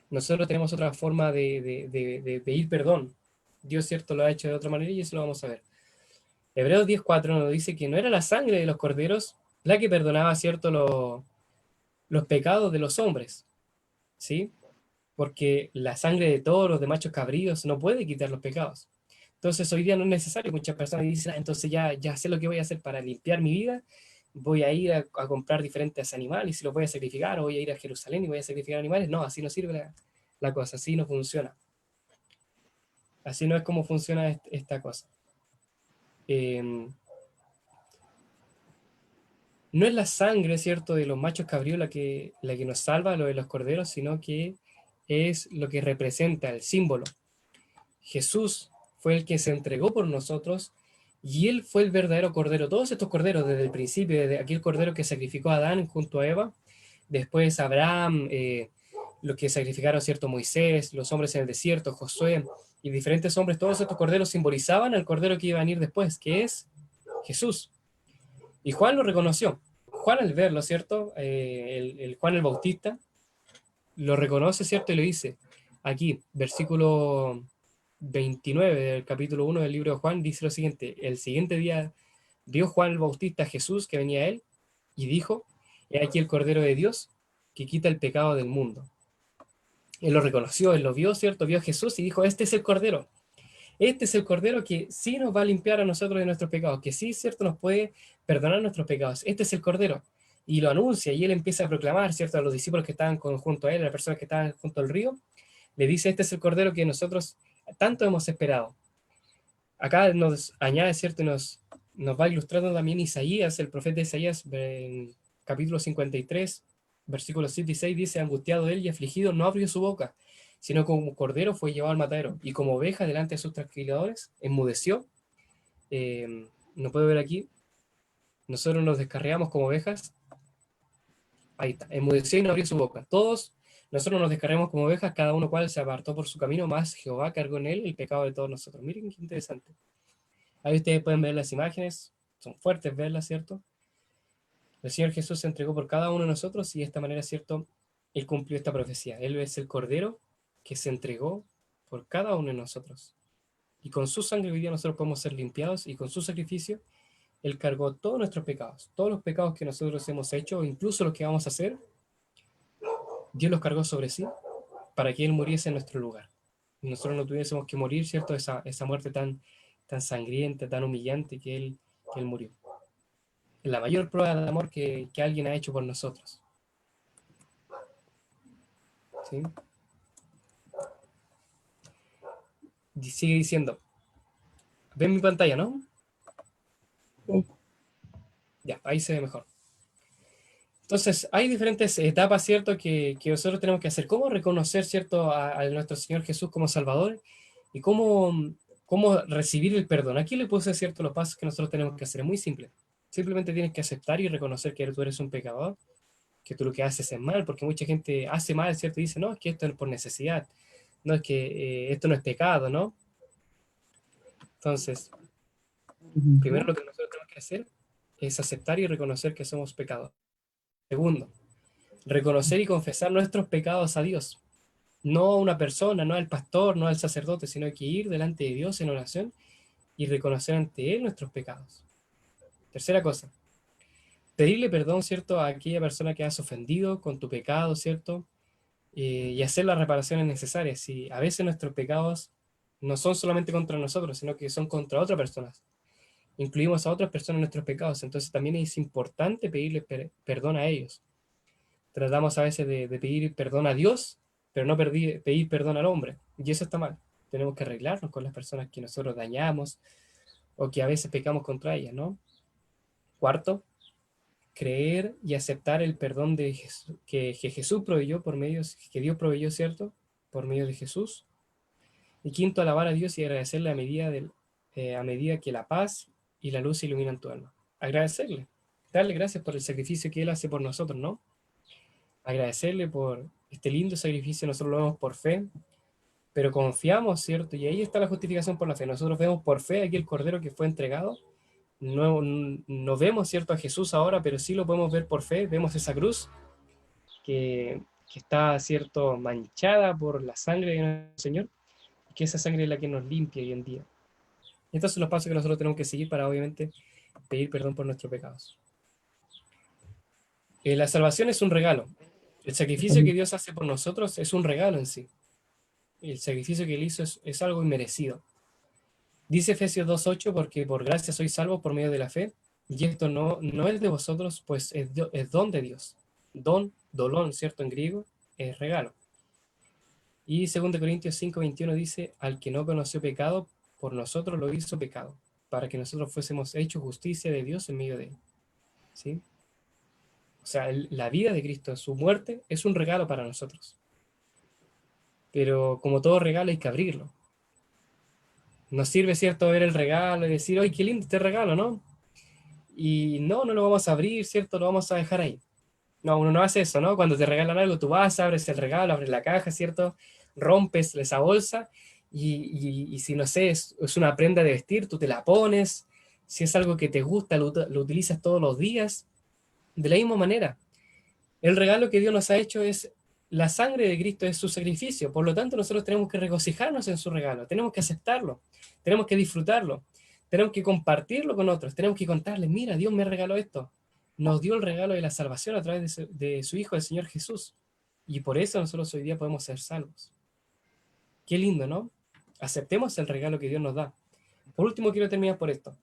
nosotros tenemos otra forma de pedir perdón. Dios, ¿cierto?, lo ha hecho de otra manera y eso lo vamos a ver. Hebreos 10:4 nos dice que no era la sangre de los corderos la que perdonaba, ¿cierto?, los pecados de los hombres, ¿sí? Porque la sangre de toros, de machos cabríos, no puede quitar los pecados. Entonces hoy día no es necesario. Muchas personas dicen, entonces ya sé lo que voy a hacer para limpiar mi vida, voy a ir a comprar diferentes animales y los voy a sacrificar, o voy a ir a Jerusalén y voy a sacrificar animales. No, así no sirve la cosa, así no funciona. Así no es como funciona esta cosa. No es la sangre, ¿cierto?, de los machos cabríos la que nos salva, lo de los corderos, sino que es lo que representa, el símbolo. Jesús fue el que se entregó por nosotros y Él fue el verdadero cordero. Todos estos corderos, desde el principio, desde aquel cordero que sacrificó a Adán junto a Eva, después Abraham, los que sacrificaron, ¿cierto?, Moisés, los hombres en el desierto, Josué y diferentes hombres, todos estos corderos simbolizaban al cordero que iba a venir después, que es Jesús. Y Juan lo reconoció. Juan al verlo, ¿cierto? El Juan el Bautista lo reconoce, ¿cierto? Y lo dice. Aquí, versículo 29 del capítulo 1 del libro de Juan, dice lo siguiente. El siguiente día vio Juan el Bautista a Jesús que venía a él y dijo, he aquí el Cordero de Dios que quita el pecado del mundo. Él lo reconoció, él lo vio, ¿cierto? Vio a Jesús y dijo, este es el Cordero. Este es el Cordero que sí nos va a limpiar a nosotros de nuestros pecados, que sí, ¿cierto?, nos puede perdonar nuestros pecados. Este es el Cordero. Y lo anuncia y él empieza a proclamar, ¿cierto?, a los discípulos que estaban junto a él, a las personas que estaban junto al río, le dice, este es el Cordero que nosotros tanto hemos esperado. Acá nos añade, ¿cierto?, y nos va ilustrando también Isaías, el profeta Isaías, en capítulo 53, versículos 7 y 6, dice, angustiado él y afligido, no abrió su boca, sino como cordero fue llevado al matadero, y como oveja delante de sus trasquiladores, enmudeció. No puedo ver aquí, nosotros nos descarriamos como ovejas, ahí está, enmudeció y no abrió su boca. Todos nosotros nos descarriamos como ovejas, cada uno cual se apartó por su camino, más Jehová cargó en él el pecado de todos nosotros. Miren qué interesante. Ahí ustedes pueden ver las imágenes, son fuertes verlas, ¿cierto? El Señor Jesús se entregó por cada uno de nosotros y de esta manera, ¿cierto?, Él cumplió esta profecía. Él es el Cordero que se entregó por cada uno de nosotros. Y con su sangre hoy día nosotros podemos ser limpiados y con su sacrificio Él cargó todos nuestros pecados. Todos los pecados que nosotros hemos hecho, incluso los que vamos a hacer, Dios los cargó sobre sí para que Él muriese en nuestro lugar. Y nosotros no tuviésemos que morir, ¿cierto? Esa muerte tan sangrienta, tan humillante que él murió. Es la mayor prueba de amor que alguien ha hecho por nosotros. ¿Sí? Y sigue diciendo, ven mi pantalla, ¿no? Sí. Ya, ahí se ve mejor. Entonces, hay diferentes etapas, ¿cierto?, que nosotros tenemos que hacer. ¿Cómo reconocer, ¿cierto?, a nuestro Señor Jesús como Salvador? Y cómo recibir el perdón. Aquí le puse, ¿cierto?, los pasos que nosotros tenemos que hacer. Es muy simple. Simplemente tienes que aceptar y reconocer que tú eres un pecador, que tú lo que haces es mal, porque mucha gente hace mal, ¿cierto? Y dice, no, es que esto es por necesidad. No, es que esto no es pecado, ¿no? Entonces, primero lo que nosotros tenemos que hacer es aceptar y reconocer que somos pecadores. Segundo, reconocer y confesar nuestros pecados a Dios. No a una persona, no al pastor, no al sacerdote, sino que ir delante de Dios en oración y reconocer ante Él nuestros pecados. Tercera cosa, pedirle perdón, ¿cierto?, a aquella persona que has ofendido con tu pecado, ¿cierto? Y hacer las reparaciones necesarias. Y a veces nuestros pecados no son solamente contra nosotros, sino que son contra otras personas. Incluimos a otras personas en nuestros pecados, entonces también es importante pedirle perdón a ellos. Tratamos a veces de pedir perdón a Dios, pero no pedir perdón al hombre, y eso está mal. Tenemos que arreglarnos con las personas que nosotros dañamos o que a veces pecamos contra ellas, ¿no? Cuarto, creer y aceptar el perdón que Jesús proveyó por medio, que Dios proveyó, ¿cierto?, por medio de Jesús. Y quinto, alabar a Dios y agradecerle a medida que la paz y la luz iluminan tu alma. Agradecerle, darle gracias por el sacrificio que Él hace por nosotros, ¿no? Agradecerle por este lindo sacrificio, nosotros lo vemos por fe, pero confiamos, ¿cierto? Y ahí está la justificación por la fe. Nosotros vemos por fe aquí el Cordero que fue entregado. No vemos, ¿cierto?, a Jesús ahora, pero sí lo podemos ver por fe. Vemos esa cruz que está, ¿cierto?, manchada por la sangre de nuestro Señor, y que esa sangre es la que nos limpia hoy en día. Y estos son los pasos que nosotros tenemos que seguir para, obviamente, pedir perdón por nuestros pecados. La salvación es un regalo. El sacrificio que Dios hace por nosotros es un regalo en sí. El sacrificio que Él hizo es algo inmerecido. Dice Efesios 2:8, porque por gracia sois salvos por medio de la fe, y esto no es de vosotros, pues es don de Dios. Don, dolón, ¿cierto? En griego, es regalo. Y 2 Corintios 5:21 dice, al que no conoció pecado, por nosotros lo hizo pecado, para que nosotros fuésemos hechos justicia de Dios en medio de él. ¿Sí? O sea, la vida de Cristo, su muerte, es un regalo para nosotros. Pero como todo regalo hay que abrirlo. Nos sirve, ¿cierto?, ver el regalo y decir, ¡ay, qué lindo este regalo!, ¿no? Y no lo vamos a abrir, ¿cierto? Lo vamos a dejar ahí. No, uno no hace eso, ¿no? Cuando te regalan algo, tú vas, abres el regalo, abres la caja, ¿cierto? Rompes esa bolsa y si, no sé, es una prenda de vestir, tú te la pones. Si es algo que te gusta, lo utilizas todos los días. De la misma manera, el regalo que Dios nos ha hecho es la sangre de Cristo, es su sacrificio. Por lo tanto, nosotros tenemos que regocijarnos en su regalo, tenemos que aceptarlo, tenemos que disfrutarlo, tenemos que compartirlo con otros, tenemos que contarles, mira, Dios me regaló esto. Nos dio el regalo de la salvación a través de su Hijo, el Señor Jesús. Y por eso nosotros hoy día podemos ser salvos. Qué lindo, ¿no? Aceptemos el regalo que Dios nos da. Por último, quiero terminar por esto.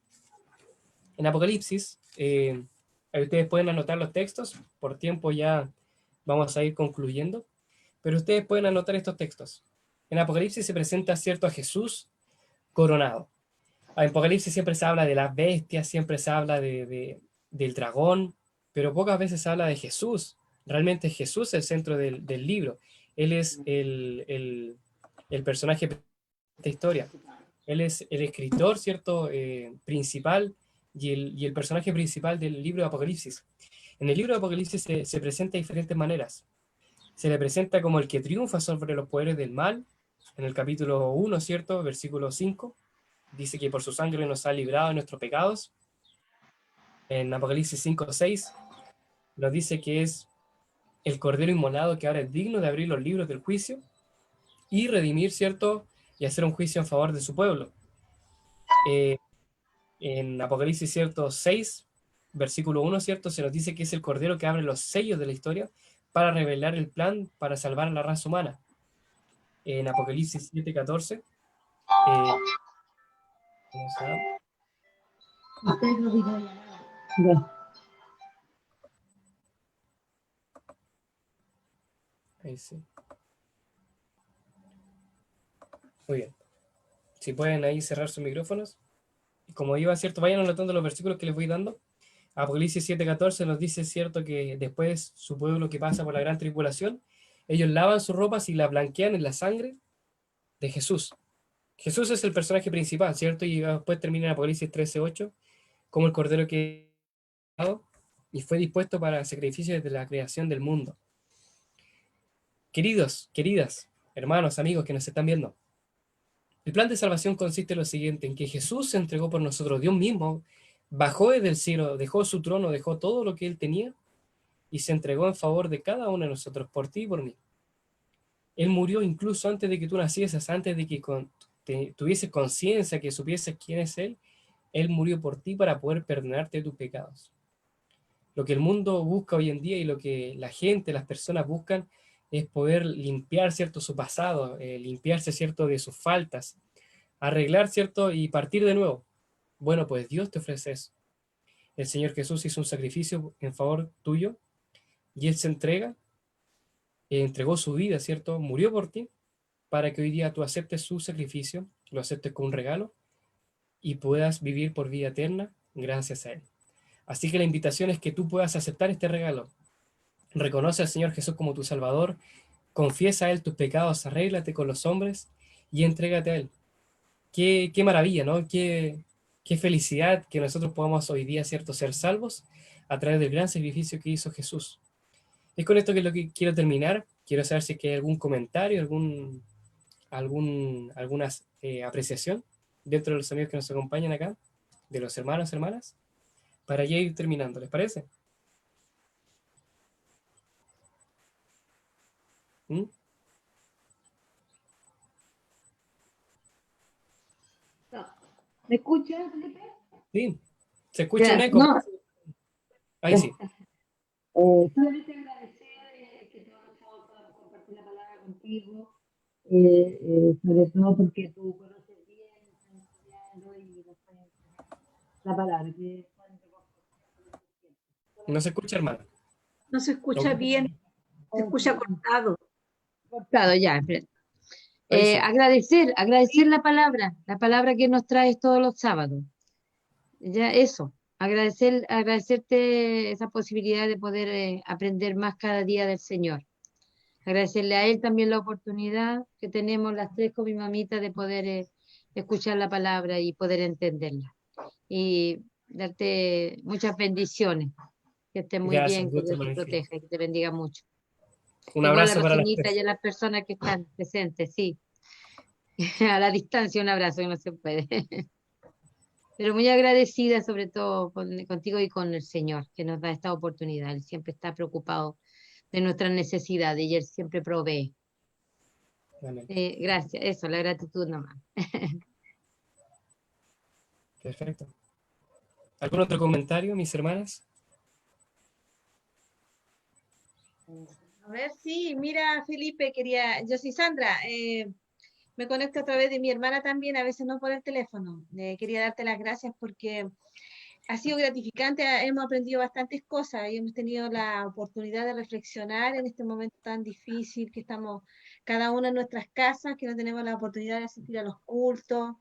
En Apocalipsis, ahí ustedes pueden anotar los textos, por tiempo ya vamos a ir concluyendo, pero ustedes pueden anotar estos textos. En Apocalipsis se presenta, ¿cierto?, a Jesús coronado. En Apocalipsis siempre se habla de las bestias, siempre se habla del dragón, pero pocas veces se habla de Jesús. Realmente Jesús es el centro del libro. Él es el personaje de esta historia. Él es el escritor, ¿cierto?, principal y el personaje principal del libro de Apocalipsis. En el libro de Apocalipsis se presenta de diferentes maneras. Se le presenta como el que triunfa sobre los poderes del mal, en el capítulo 1, ¿cierto?, versículo 5, dice que por su sangre nos ha librado de nuestros pecados. En Apocalipsis 5:6 nos dice que es el Cordero inmolado que ahora es digno de abrir los libros del juicio y redimir, ¿cierto?, y hacer un juicio en favor de su pueblo. En Apocalipsis, ¿cierto?, 6, versículo 1, ¿cierto?, se nos dice que es el Cordero que abre los sellos de la historia para revelar el plan para salvar a la raza humana. En Apocalipsis 7:14, ¿cómo se llama? Ahí sí. Muy bien. Si pueden ahí cerrar sus micrófonos. Y como iba, ¿cierto?, vayan anotando los versículos que les voy dando. Apocalipsis 7:14 nos dice, ¿cierto?, que después su pueblo que pasa por la gran tribulación, ellos lavan sus ropas y la blanquean en la sangre de Jesús. Jesús es el personaje principal, ¿cierto? Y después termina en Apocalipsis 13:8 como el cordero que y fue dispuesto para sacrificio desde la creación del mundo. Queridos, queridas, hermanos, amigos que nos están viendo, el plan de salvación consiste en lo siguiente, en que Jesús se entregó por nosotros, Dios mismo bajó desde el cielo, dejó su trono, dejó todo lo que él tenía y se entregó en favor de cada uno de nosotros, por ti y por mí. Él murió incluso antes de que tú nacieses, antes de que tuvieses conciencia, que supieses quién es Él. Él murió por ti para poder perdonarte tus pecados. Lo que el mundo busca hoy en día y lo que la gente, las personas buscan es poder limpiar, ¿cierto?, su pasado, limpiarse, ¿cierto?, de sus faltas, arreglar, ¿cierto?, y partir de nuevo. Bueno, pues Dios te ofrece eso. El Señor Jesús hizo un sacrificio en favor tuyo y Él se entregó su vida, ¿cierto?, murió por ti para que hoy día tú aceptes su sacrificio, lo aceptes como un regalo y puedas vivir por vida eterna gracias a Él. Así que la invitación es que tú puedas aceptar este regalo. Reconoce al Señor Jesús como tu Salvador, confiesa a Él tus pecados, arréglate con los hombres y entrégate a Él. Qué maravilla, ¿no? Qué felicidad que nosotros podamos hoy día, ¿cierto?, ser salvos a través del gran sacrificio que hizo Jesús. Es con esto que es lo que quiero terminar. Quiero saber si es que hay algún comentario, alguna apreciación dentro de los amigos que nos acompañan acá, de los hermanos, hermanas, para ya ir terminando. ¿Les parece? ¿Mm? ¿Me escuchas, Felipe? Sí. ¿Se escucha un Ya, eco? no, Ahí sí. solamente agradecer que te haya dejado compartir la palabra contigo, sobre todo porque tú conoces bien, estás estudiando y nos puedes enseñar la palabra, que es tan reconfortante en estos tiempos. No se Solamente escucha, hermano. No se Ok. escucha bien, se escucha cortado. cortado ya. Espera. Ahí sí. Agradecer la palabra que nos traes todos los sábados. Ya eso, agradecerte esa posibilidad de poder aprender más cada día del Señor. Agradecerle a Él también la oportunidad que tenemos las tres con mi mamita de poder escuchar la palabra y poder entenderla. Y darte muchas bendiciones. Que estés muy Gracias, bien, un que gusto, Dios te hermano Ángel. proteja y que te bendiga mucho. Un Igual a abrazo para las Rocinita y tres. a las personas que están presentes, sí. A la distancia un abrazo que no se puede. Pero muy agradecida sobre todo contigo y con el Señor que nos da esta oportunidad. Él siempre está preocupado de nuestras necesidades y Él siempre provee. Amén. Gracias, eso, la gratitud nomás. Perfecto. ¿Algún otro comentario, mis hermanas? A ver, sí, mira, Felipe, yo soy Sandra, me conecto a través de mi hermana también, a veces no por el teléfono. Quería darte las gracias porque ha sido gratificante, hemos aprendido bastantes cosas y hemos tenido la oportunidad de reflexionar en este momento tan difícil que estamos cada uno en nuestras casas, que no tenemos la oportunidad de asistir a los cultos.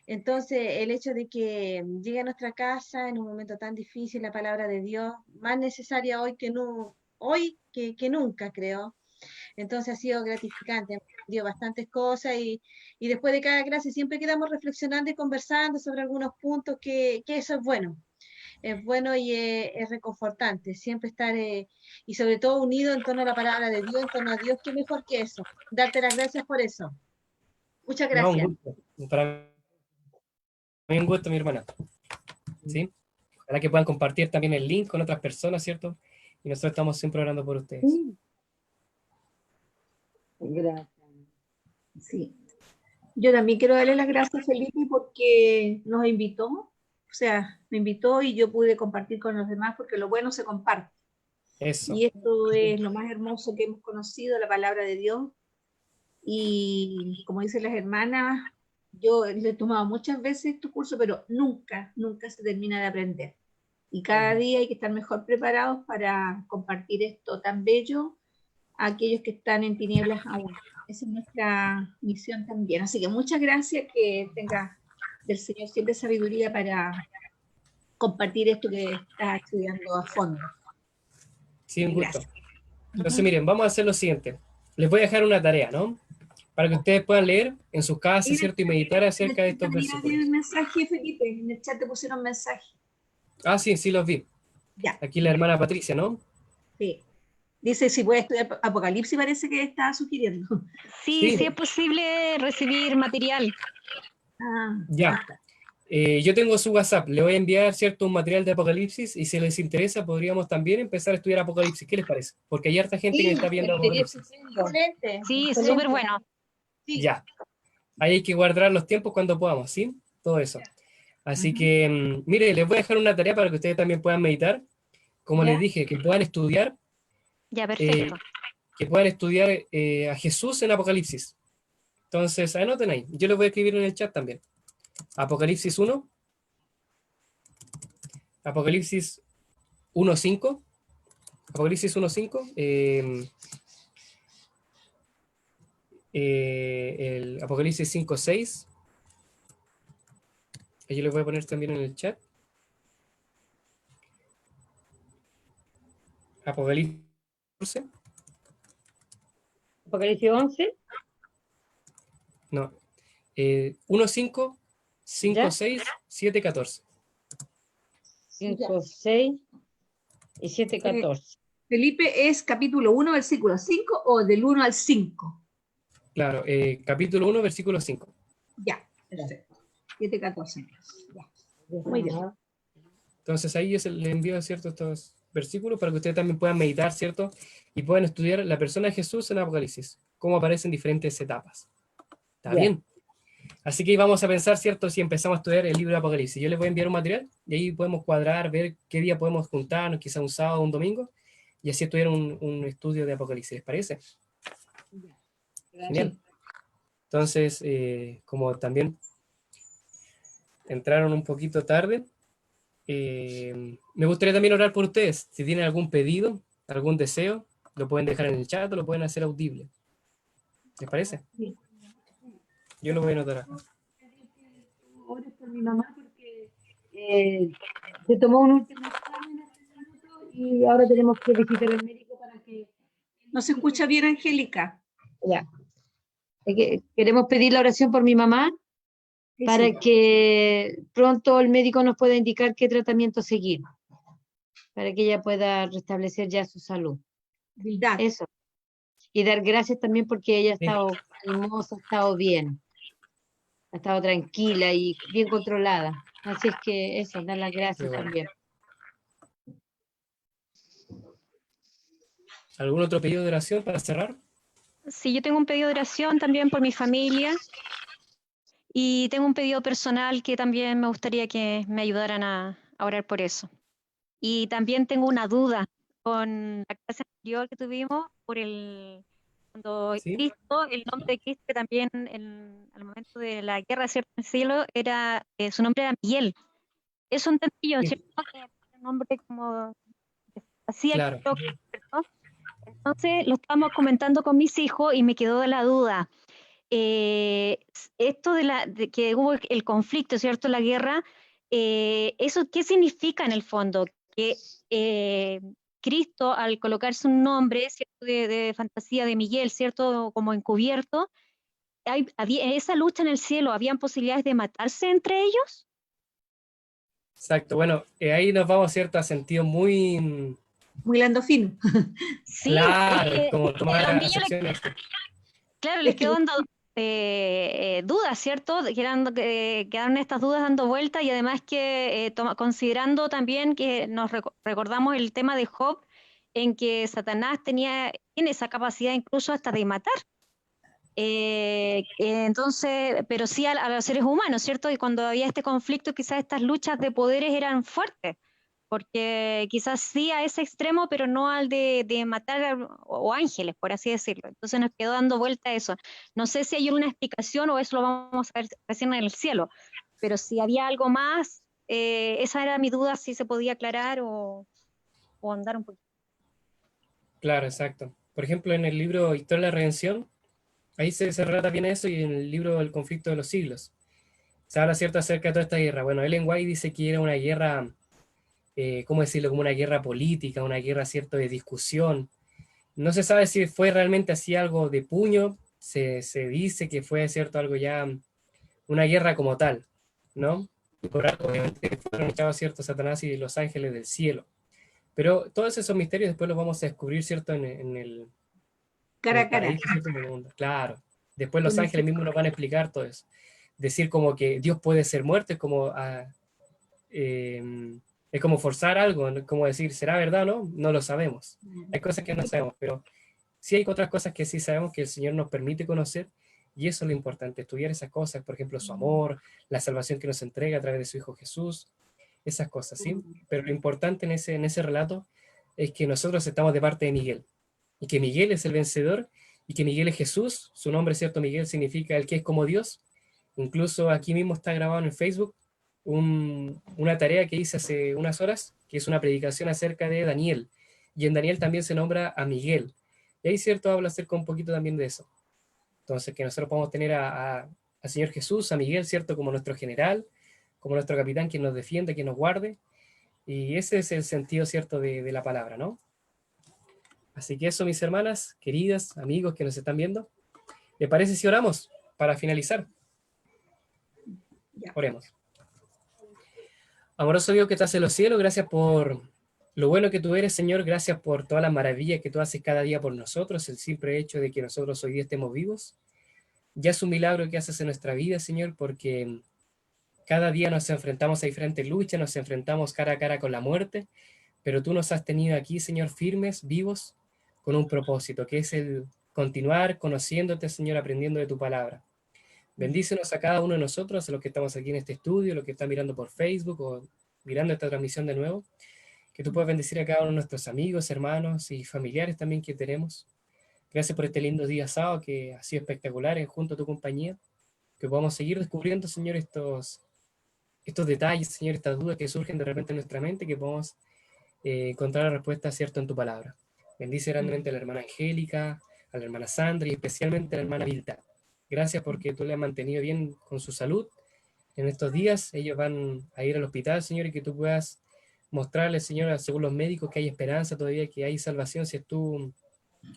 Entonces, el hecho de que llegue a nuestra casa en un momento tan difícil la palabra de Dios, más necesaria hoy que no, hoy que nunca, creo. Entonces ha sido gratificante, hemos aprendido bastantes cosas y después de cada clase siempre quedamos reflexionando y conversando sobre algunos puntos que eso es bueno y es reconfortante, siempre estar y sobre todo unido en torno a la palabra de Dios, en torno a Dios, qué mejor que eso. Darte las gracias por eso. Muchas No, un gracias. gusto. Para mí un gusto, mi hermana. ¿Sí? Ojalá que puedan compartir también el link con otras personas, ¿cierto? Y nosotros estamos siempre orando por ustedes. Sí, gracias. Sí. Yo también quiero darle las gracias a Felipe porque nos invitó, o sea, me invitó y yo pude compartir con los demás porque lo bueno se comparte. Eso. Y esto es lo más hermoso que hemos conocido, la palabra de Dios. Y como dicen las hermanas, yo le he tomado muchas veces estos cursos, pero nunca, nunca se termina de aprender. Y cada día hay que estar mejor preparados para compartir esto tan bello a aquellos que están en tinieblas aún. Esa es nuestra misión también. Así que muchas gracias, que tenga del Señor siempre sabiduría para compartir esto que está estudiando a fondo. Sí, un gusto. Gracias. Entonces, Ujú. miren, vamos a hacer lo siguiente. Les voy a dejar una tarea, ¿no? Para que ustedes puedan leer en sus casas, Mira, ¿cierto? Y meditar en el acerca de chat estos también hay un versículos. mensaje, Felipe. En el chat te pusieron mensaje. Ah, sí, sí los vi. Ya, Aquí la hermana Patricia, ¿no? sí. Dice si puede estudiar Apocalipsis, parece que está sugiriendo. Sí, sí Sí, es posible recibir material. Ah, ahí ya. está. Yo tengo su WhatsApp. Le voy a enviar, ¿cierto? Un material de Apocalipsis y si les interesa podríamos también empezar a estudiar Apocalipsis. ¿Qué les parece? Porque hay harta gente que Sí, está viendo sería Apocalipsis. estupendo. Excelente, Sí, súper Excelente. bueno. Sí. Ya. Ahí hay que guardar los tiempos cuando podamos, ¿sí? Todo eso. Así Ujú. que, mire, les voy a dejar una tarea para que ustedes también puedan meditar. Como les ¿Ya? dije, que puedan estudiar, Ya, eh, perfecto. que puedan estudiar a Jesús en Apocalipsis. Entonces, anoten ahí. Yo les voy a escribir en el chat también. Apocalipsis 1, Apocalipsis 1:5, Apocalipsis 1:5, el Apocalipsis 5:6. Yo les voy a poner también en el chat. Apocalipsis 14. Apocalipsis 11. No. 1, 5, 5, ¿Ya? 6, 7, 14. 5, 6 y 7, 14. Felipe, ¿es capítulo 1, versículo 5 o del 1 al 5? Claro, capítulo 1, versículo 5. Ya, perfecto. 7, 14. Ya. Muy bien. Entonces ahí le envío, ¿cierto?, estos versículos para que ustedes también puedan meditar, ¿cierto? Y puedan estudiar la persona de Jesús en Apocalipsis, cómo aparece en diferentes etapas. ¿Está Ya. bien? Así que ahí vamos a pensar, ¿cierto?, si empezamos a estudiar el libro de Apocalipsis. Yo les voy a enviar un material y ahí podemos cuadrar, ver qué día podemos juntarnos, quizá un sábado o un domingo, y así estudiar un estudio de Apocalipsis. ¿Les parece? Genial. Sí. Entonces, como también entraron un poquito tarde, me gustaría también orar por ustedes. Si tienen algún pedido, algún deseo, lo pueden dejar en el chat o lo pueden hacer audible. ¿Les parece? Sí. Yo lo voy a anotar acá. Ores por mi mamá porque se tomó un último examen hace un minuto y ahora tenemos que visitar al médico para que... ¿No se escucha bien, Angélica? Ya. Queremos pedir la oración por mi mamá Sí, para sí. que pronto el médico nos pueda indicar qué tratamiento seguir, para que ella pueda restablecer ya su salud. Bildad. Eso. Y dar gracias también porque ella ha Sí. estado animosa, ha estado bien, ha estado tranquila y bien controlada. Así es que eso, dar las Qué gracias bueno. también. ¿Algún otro pedido de oración para cerrar? Sí, yo tengo un pedido de oración también por mi familia y tengo un pedido personal que también me gustaría que me ayudaran a orar por eso. Y también tengo una duda con la clase anterior que tuvimos por cuando Sí. Cristo, el nombre de Cristo, que también al momento de la guerra, ¿cierto? En el cielo, su nombre era Miguel. Eso entendí yo, Sí. ¿cierto? Que era un nombre como de fantasía, Claro. ¿cierto? Entonces lo estábamos comentando con mis hijos y me quedó la duda. Esto de que hubo el conflicto, ¿cierto? La guerra, ¿eso qué significa en el fondo? Que Cristo, al colocarse un nombre, ¿cierto? De fantasía de Miguel, ¿cierto? Como encubierto, había esa lucha en el cielo, ¿habían posibilidades de matarse entre ellos? Exacto. Bueno, ahí nos vamos, ¿cierto?, a sentido muy Muy lando fino. Sí, es claro, que como tomar a los niños acepciones. claro, les Es que quedó dando dudas, ¿cierto? Quedaron estas dudas dando vuelta y además que considerando también que nos recordamos el tema de Job, en que Satanás tiene esa capacidad incluso hasta de matar. Entonces, pero sí a los seres humanos, ¿cierto? Y cuando había este conflicto, quizás estas luchas de poderes eran fuertes, porque quizás sí a ese extremo, pero no al de matar o ángeles, por así decirlo. Entonces nos quedó dando vuelta a eso. No sé si hay una explicación o eso lo vamos a ver recién en el cielo, pero si había algo más, esa era mi duda, si se podía aclarar o andar un poquito. Claro, exacto. Por ejemplo, en el libro Historia de la Redención, ahí se relata bien eso, y en el libro El conflicto de los siglos se habla, ¿cierto?, acerca de toda esta guerra. Bueno, Ellen White dice que era una guerra, ¿cómo decirlo?, como una guerra política, una guerra, ¿cierto?, de discusión. No se sabe si fue realmente así algo de puño, se dice que fue, ¿cierto?, algo ya, una guerra como tal, ¿no? Y por algo, obviamente, fueron echados, ¿cierto?, Satanás y los ángeles del cielo. Pero todos esos misterios después los vamos a descubrir, ¿cierto?, en cara el a cara. paraíso, ¿cierto?, en el mundo. Claro. Después los Con el ángeles mismos nos van a explicar todo eso. Decir como que Dios puede ser muerto es como, es como forzar algo, ¿no? Como decir, ¿será verdad o no? No lo sabemos. Hay cosas que no sabemos, pero sí hay otras cosas que sí sabemos que el Señor nos permite conocer, y eso es lo importante, estudiar esas cosas, por ejemplo, su amor, la salvación que nos entrega a través de su Hijo Jesús, esas cosas, ¿sí? Pero lo importante en ese relato es que nosotros estamos de parte de Miguel, y que Miguel es el vencedor, y que Miguel es Jesús. Su nombre, ¿cierto? Miguel significa el que es como Dios. Incluso aquí mismo está grabado en Facebook una tarea que hice hace unas horas, que es una predicación acerca de Daniel, y en Daniel también se nombra a Miguel, y ahí, ¿cierto?, habla acerca un poquito también de eso. Entonces, que nosotros podemos tener al Señor Jesús, a Miguel, ¿cierto?, como nuestro general, como nuestro capitán, quien nos defiende, quien nos guarde, y ese es el sentido, ¿cierto?, de la palabra, ¿no? Así que eso, mis hermanas, queridas, amigos que nos están viendo, ¿les parece si oramos para finalizar, Ya. oremos. Amoroso Dios que estás en los cielos, gracias por lo bueno que tú eres, Señor. Gracias por todas las maravillas que tú haces cada día por nosotros. El simple hecho de que nosotros hoy día estemos vivos ya es un milagro que haces en nuestra vida, Señor, porque cada día nos enfrentamos a diferentes luchas, nos enfrentamos cara a cara con la muerte, pero tú nos has tenido aquí, Señor, firmes, vivos, con un propósito, que es el continuar conociéndote, Señor, aprendiendo de tu palabra. Bendícenos a cada uno de nosotros, a los que estamos aquí en este estudio, los que están mirando por Facebook o mirando esta transmisión de nuevo, que tú puedas bendecir a cada uno de nuestros amigos, hermanos y familiares también que tenemos. Gracias por este lindo día sábado que ha sido espectacular junto a tu compañía, que podamos seguir descubriendo, Señor, estos detalles, Señor, estas dudas que surgen de repente en nuestra mente, que podamos encontrar la respuesta cierta en tu palabra. Bendice grandemente a la hermana Angélica, a la hermana Sandra y especialmente a la hermana Vilta. Gracias porque tú le has mantenido bien con su salud en estos días. Ellos van a ir al hospital, Señor, y que tú puedas mostrarle, Señor, según los médicos, que hay esperanza todavía, que hay salvación si es tu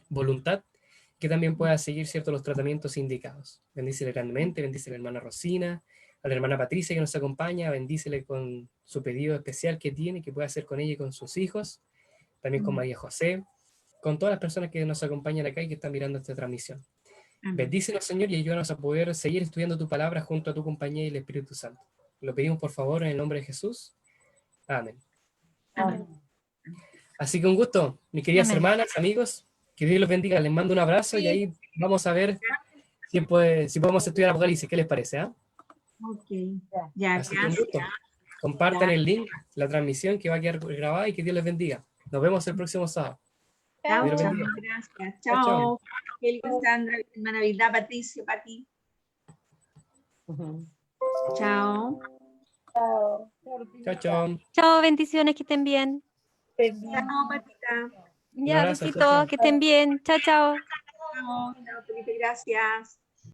voluntad, que también pueda seguir ciertos los tratamientos indicados. Bendícele grandemente, bendícele a la hermana Rosina, a la hermana Patricia que nos acompaña, bendícele con su pedido especial que tiene, que pueda hacer con ella y con sus hijos, también con María José, con todas las personas que nos acompañan acá y que están mirando esta transmisión. Bendícenos, Señor, y ayúdanos a poder seguir estudiando tu palabra junto a tu compañía y el Espíritu Santo. Lo pedimos por favor en el nombre de Jesús. Amén. Amén. Así que un gusto, mis queridas Amén. hermanas, amigos, que Dios los bendiga. Les mando un abrazo y ahí vamos a ver si podemos estudiar Apocalipsis. ¿Qué les parece? Ok. Ya, Así que un gracias. gusto. Compartan el link, la transmisión que va a quedar grabada y que Dios les bendiga. Nos vemos el próximo sábado. Chao, Dios los chao. bendiga. Gracias. Chao, Chao. Angélica, Sandra, hermana Vilda, Patricia, Pati. Chao. Chao, chao. Chao, bendiciones, que estén bien. Chao, Patita. Ya, abrazo, chao, besitos, chao. que estén bien. Chao, chao. Chao, Felipe, gracias.